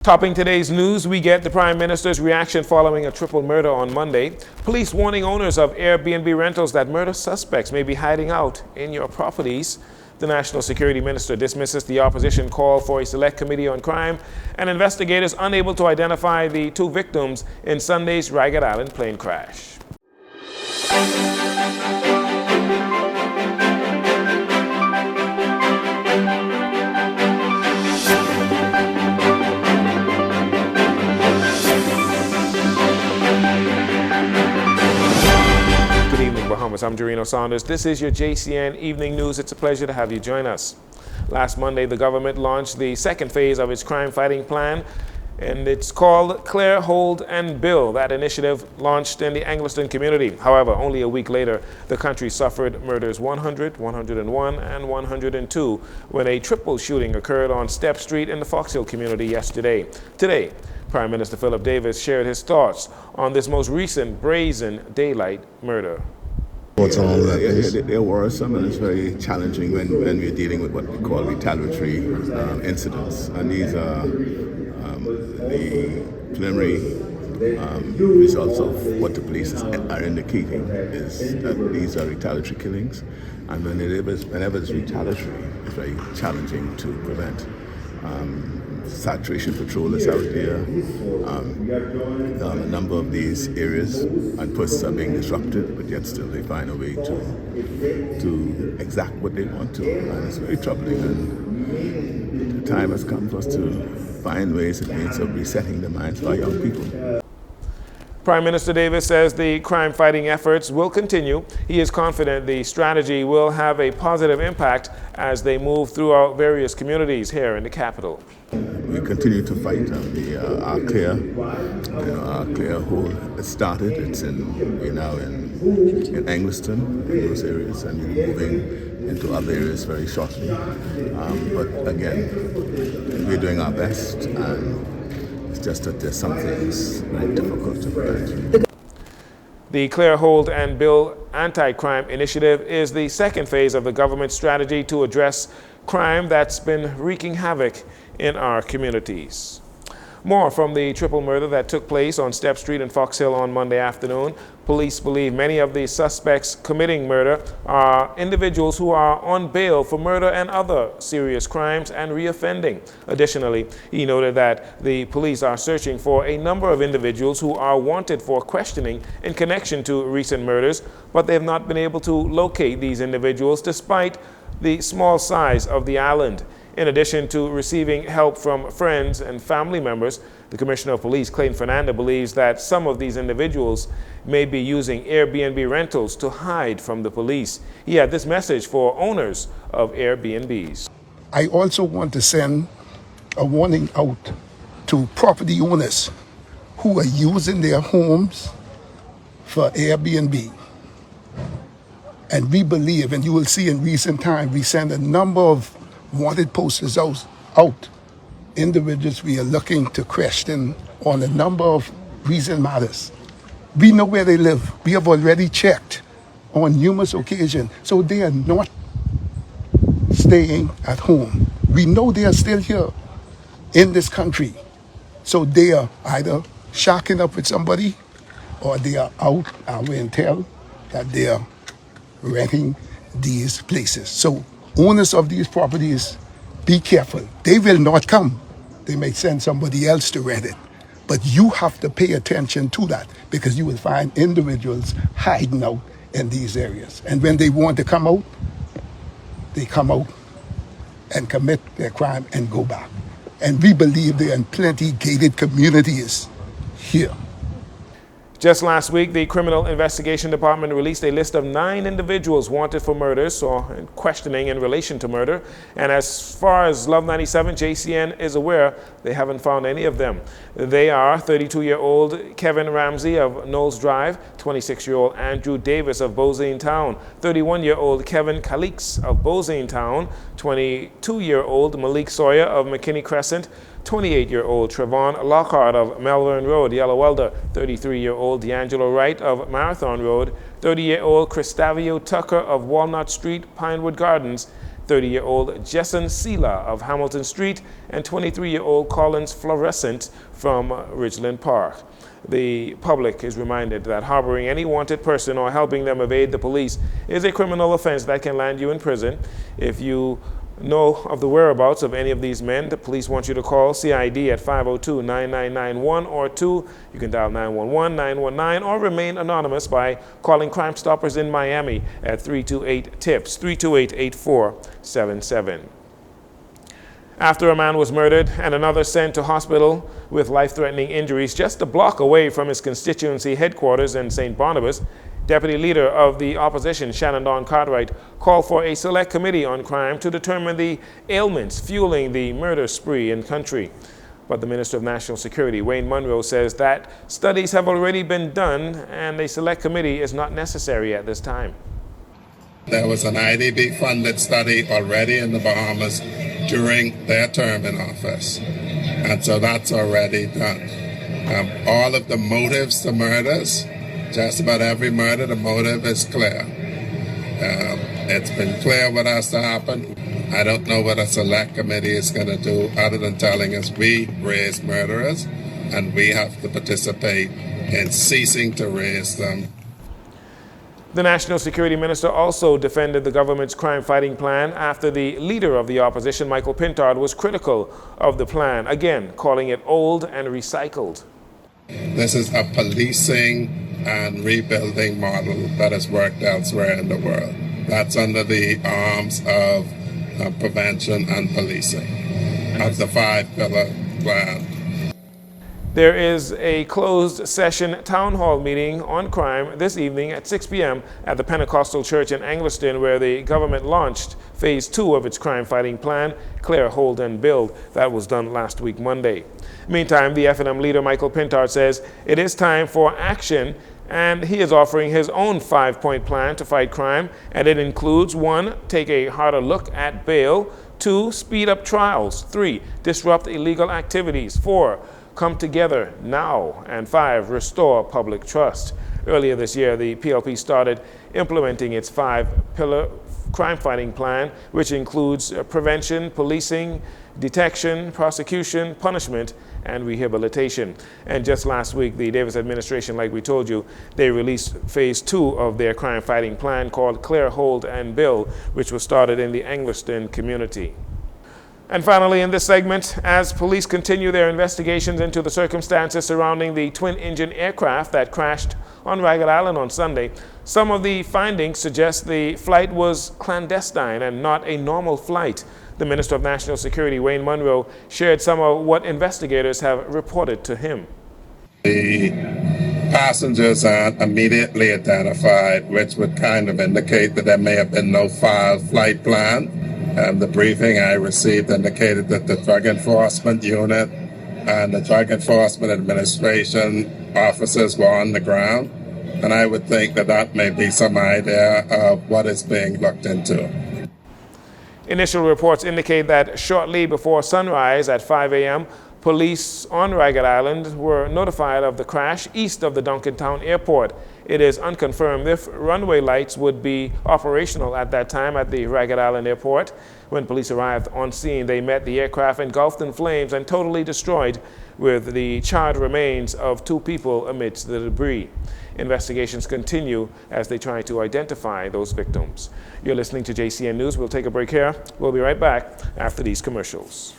Topping today's news, we get the Prime Minister's reaction following a triple murder on Monday. Police warning owners of Airbnb rentals that murder suspects may be hiding out in your properties. The National Security Minister dismisses the opposition call for a select committee on crime, and investigators unable to identify the two victims in Sunday's Ragged Island plane crash. I'm Jcn Saunders. This is your JCN Evening News. It's a pleasure to have you join us. Last Monday, the government launched the second phase of its crime-fighting plan, and it's called Clear, Hold, and Build. That initiative launched in the Angliston community. However, only a week later, the country suffered murders 100, 101, and 102 when a triple shooting occurred on Step Street in the Fox Hill community yesterday. Today, Prime Minister Philip Davis shared his thoughts on this most recent brazen daylight murder. They're worrisome, and it's very challenging when we're dealing with what we call retaliatory incidents. And these are the preliminary results of what the police are indicating is that these are retaliatory killings. And whenever it's retaliatory, it's very challenging to prevent. Saturation patrol is out there. A number of these areas and persons are being disrupted, but yet still they find a way to exact what they want to, and it's very troubling. And the time has come for us to find ways and means of resetting the minds of our young people. Prime Minister Davis says the crime-fighting efforts will continue. He is confident the strategy will have a positive impact as they move throughout various communities here in the capital. We continue to fight. Our clear hold has started. We're now in Angliston, in those areas, and we're moving into other areas very shortly. But again, we're doing our best, and it's just that there's some things very difficult to prevent. The Clear, Hold, and Build anti-crime initiative is the second phase of the government strategy to address crime that's been wreaking havoc in our communities. More from the triple murder that took place on Step Street in Fox Hill on Monday afternoon. Police believe many of the suspects committing murder are individuals who are on bail for murder and other serious crimes and reoffending. Additionally, he noted that the police are searching for a number of individuals who are wanted for questioning in connection to recent murders, but they have not been able to locate these individuals despite the small size of the island. In addition to receiving help from friends and family members, the Commissioner of Police, Clayton Fernanda, believes that some of these individuals may be using Airbnb rentals to hide from the police. He had this message for owners of Airbnbs. I also want to send a warning out to property owners who are using their homes for Airbnb. And we believe, and you will see in recent time, we send a number of wanted posters out. Individuals we are looking to question on a number of recent matters. We know where they live. We have already checked on numerous occasions. So they are not staying at home. We know they are still here in this country. So they are either shacking up with somebody or they are out, our intel, that they are renting these places. So owners of these properties, be careful. They will not come. They may send somebody else to rent it. But you have to pay attention to that because you will find individuals hiding out in these areas. And when they want to come out, they come out and commit their crime and go back. And we believe there are plenty gated communities here. Just last week, the Criminal Investigation Department released a list of 9 individuals wanted for murders or questioning in relation to murder. And as far as Love 97 JCN is aware, they haven't found any of them. They are 32-year-old Kevin Ramsey of Knowles Drive, 26-year-old Andrew Davis of Bozine Town, 31-year-old Kevin Calix of Bozine Town, 22-year-old Malik Sawyer of McKinney Crescent, 28-year-old Trevon Lockhart of Melbourne Road, Yellow Welder, 33-year-old D'Angelo Wright of Marathon Road, 30-year-old Cristavio Tucker of Walnut Street, Pinewood Gardens, 30-year-old Jcn of Hamilton Street and 23-year-old Collins Florescent from Ridgeland Park. The public is reminded that harboring any wanted person or helping them evade the police is a criminal offense that can land you in prison. If you know of the whereabouts of any of these men, the police want you to call CID at 502-9991 or 2. You can dial 911-919 or remain anonymous by calling Crime Stoppers in Miami at 328-TIPS, 328-8477. After a man was murdered and another sent to hospital with life-threatening injuries just a block away from his constituency headquarters in St. Barnabas, Deputy Leader of the Opposition, Shannon Dawn Cartwright, called for a select committee on crime to determine the ailments fueling the murder spree in country. But the Minister of National Security, Wayne Munro, says that studies have already been done and a select committee is not necessary at this time. There was an IDB-funded study already in the Bahamas during their term in office, and so that's already done. All of the motives to murders, just about every murder, the motive is clear. It's been clear what has to happen. I don't know what a select committee is going to do other than telling us we raise murderers and we have to participate in ceasing to raise them. The National Security Minister also defended the government's crime-fighting plan after the leader of the opposition, Michael Pintard, was critical of the plan, again calling it old and recycled. This is a policing and rebuilding model that has worked elsewhere in the world. That's under the arms of prevention and policing of the 5-pillar plan. There is a closed session town hall meeting on crime this evening at 6 p.m. at the Pentecostal Church in Angliston, where the government launched phase 2 of its crime-fighting plan, Clear, Hold, and Build. That was done last week, Monday. Meantime, the F&M leader, Michael Pintard, says it is time for action, and he is offering his own 5-point plan to fight crime, and it includes 1, take a harder look at bail, 2, speed up trials, 3, disrupt illegal activities, 4, come together now, and 5, restore public trust. Earlier this year, the PLP started implementing its 5-pillar crime-fighting plan, which includes prevention, policing, detection, prosecution, punishment, and rehabilitation. And just last week, the Davis administration, like we told you, they released phase 2 of their crime-fighting plan called Clear, Hold, and Build, which was started in the Angliston community. And finally, in this segment, as police continue their investigations into the circumstances surrounding the twin-engine aircraft that crashed on Ragged Island on Sunday, some of the findings suggest the flight was clandestine and not a normal flight. The Minister of National Security, Wayne Munro, shared some of what investigators have reported to him. The passengers aren't immediately identified, which would kind of indicate that there may have been no flight plan. The briefing I received indicated that the Drug Enforcement Unit and the Drug Enforcement Administration officers were on the ground, and I would think that that may be some idea of what is being looked into. Initial reports indicate that shortly before sunrise at 5 a.m., police on Ragged Island were notified of the crash east of the Duncantown Airport. It is unconfirmed if runway lights would be operational at that time at the Ragged Island Airport. When police arrived on scene, they met the aircraft engulfed in flames and totally destroyed, with the charred remains of 2 people amidst the debris. Investigations continue as they try to identify those victims. You're listening to JCN News. We'll take a break here. We'll be right back after these commercials.